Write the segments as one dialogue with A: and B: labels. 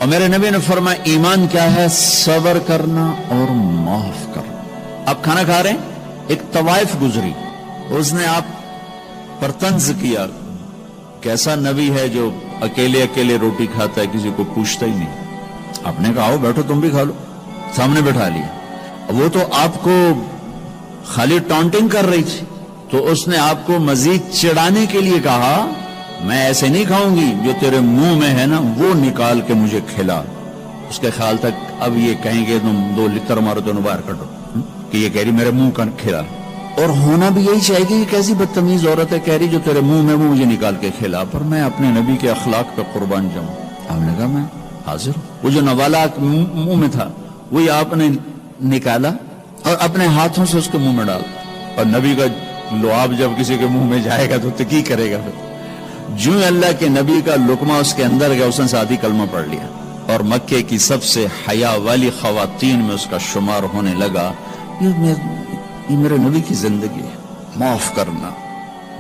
A: اور میرے نبی نے فرمایا ایمان کیا ہے؟ صبر کرنا اور معاف کرنا۔ آپ کھانا کھا رہے ہیں، ایک طوائف گزری، اس نے آپ پر طنز کیا، کیسا نبی ہے جو اکیلے اکیلے روٹی کھاتا ہے، کسی کو پوچھتا ہی نہیں۔ آپ نے کہا آؤ بیٹھو تم بھی کھا لو، سامنے بٹھا لیا۔ وہ تو آپ کو خالی ٹانٹنگ کر رہی تھی، تو اس نے آپ کو مزید چڑھانے کے لیے کہا میں ایسے نہیں کھاؤں گی، جو تیرے منہ میں ہے نا وہ نکال کے مجھے کھلا۔ اس کے خیال تک اب یہ کہیں گے تم 2 لتر مارو تو باہر کٹو، کہ یہ کہہ رہی میرے منہ کا کھلا۔ اور ہونا بھی یہی چاہیے کہ یہ کیسی بدتمیز عورت ہے، کہہ رہی جو تیرے منہ میں وہ مجھے نکال کے کھلا۔ پر میں اپنے نبی کے اخلاق پہ قربان جاؤں۔ آپ نے کہا میں حاضر ہوں۔ وہ جو نوالا منہ میں تھا وہی آپ نے نکالا اور اپنے ہاتھوں سے اس کے منہ میں ڈال۔ اور نبی کا لعاب جب کسی کے منہ میں جائے گا تو تکی کرے گا۔ پھر جو اللہ کے نبی کا لقمہ اس کے اندر گیا، اس نے ساتھ ہی کلمہ پڑھ لیا، اور مکے کی سب سے حیا والی خواتین میں اس کا شمار ہونے لگا۔ یہ میرے نبی کی زندگی ہے، معاف کرنا،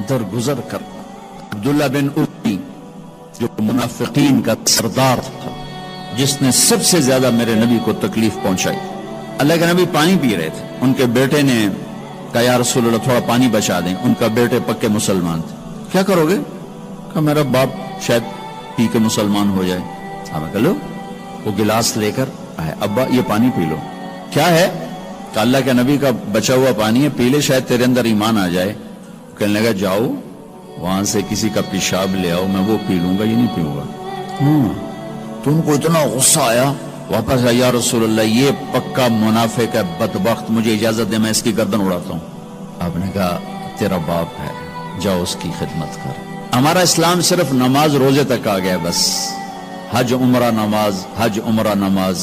A: درگزر کرنا۔ عبداللہ بن ابی جو منافقین کا سردار تھا، جس نے سب سے زیادہ میرے نبی کو تکلیف پہنچائی۔ اللہ کے نبی پانی پی رہے تھے، ان کے بیٹے نے کہا یا رسول اللہ تھوڑا پانی بچا دیں۔ ان کا بیٹے پکے مسلمان تھے۔ کیا کرو گے؟ کہا میرا باپ شاید پی کے مسلمان ہو جائے۔ کہا لو، وہ گلاس لے کر آئے، ابا یہ پانی پی لو۔ کیا ہے؟ کہ اللہ کے نبی کا بچا ہوا پانی ہے، پی لے شاید تیرے اندر ایمان آ جائے۔ کہنے لگا جاؤ وہاں سے کسی کا پیشاب لے آؤ، میں وہ پی لوں گا، یہ نہیں پیوں گا۔ تم کو اتنا غصہ آیا، واپس آیا، یا رسول اللہ یہ پکا منافق ہے، بدبخت، مجھے اجازت دے میں اس کی گردن اڑاتا ہوں۔ آپ نے کہا تیرا باپ ہے، جاؤ اس کی خدمت کر۔ ہمارا اسلام صرف نماز روزے تک آ گیا، بس حج عمرہ نماز، حج عمرہ نماز،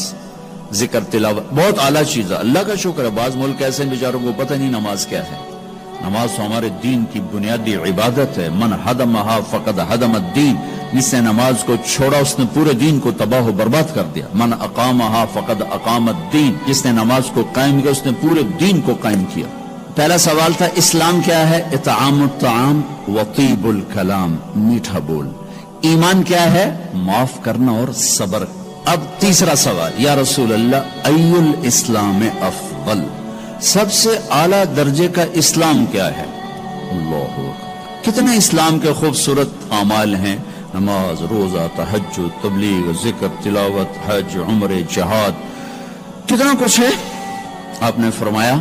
A: ذکر تلاوت، بہت اعلیٰ چیز ہے، اللہ کا شکر ہے۔ بعض ملک ایسے بیچاروں کو پتہ نہیں نماز کیا ہے۔ نماز تو ہمارے دین کی بنیادی عبادت ہے۔ من ہدمہا فقد ہدم الدین، جس نے نماز کو چھوڑا اس نے پورے دین کو تباہ و برباد کر دیا۔ من اقامہا فقد اقام الدین، جس نے نماز کو قائم کیا اس نے پورے دین کو قائم کیا۔ پہلا سوال تھا اسلام کیا ہے؟ اطعام الطعام وطیب الکلام، میٹھا بول۔ ایمان کیا ہے؟ معاف کرنا اور صبر۔ اب تیسرا سوال، یا رسول اللہ ای الاسلام افضل، سب سے اعلیٰ درجے کا اسلام کیا ہے؟ اللہ اکبر، کتنے اسلام کے خوبصورت اعمال ہیں، نماز، روزہ، تہجد، تبلیغ، ذکر، تلاوت، حج، عمرے، جہاد، کتنا کچھ ہے۔ آپ نے فرمایا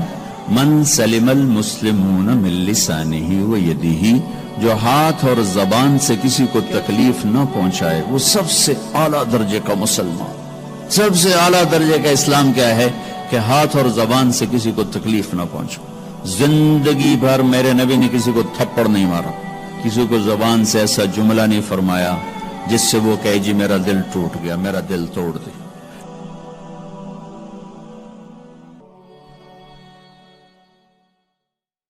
A: من سلم المسلمون من لسانہ و یدہ، جو ہاتھ اور زبان سے کسی کو تکلیف نہ پہنچائے وہ سب سے اعلیٰ درجے کا مسلمان۔ سب سے اعلیٰ درجے کا اسلام کیا ہے؟ کہ ہاتھ اور زبان سے کسی کو تکلیف نہ پہنچو۔ زندگی بھر میرے نبی نے کسی کو تھپڑ نہیں مارا، کسی کو زبان سے ایسا جملہ نہیں فرمایا جس سے وہ کہے جی میرا دل ٹوٹ گیا، میرا دل توڑ دے۔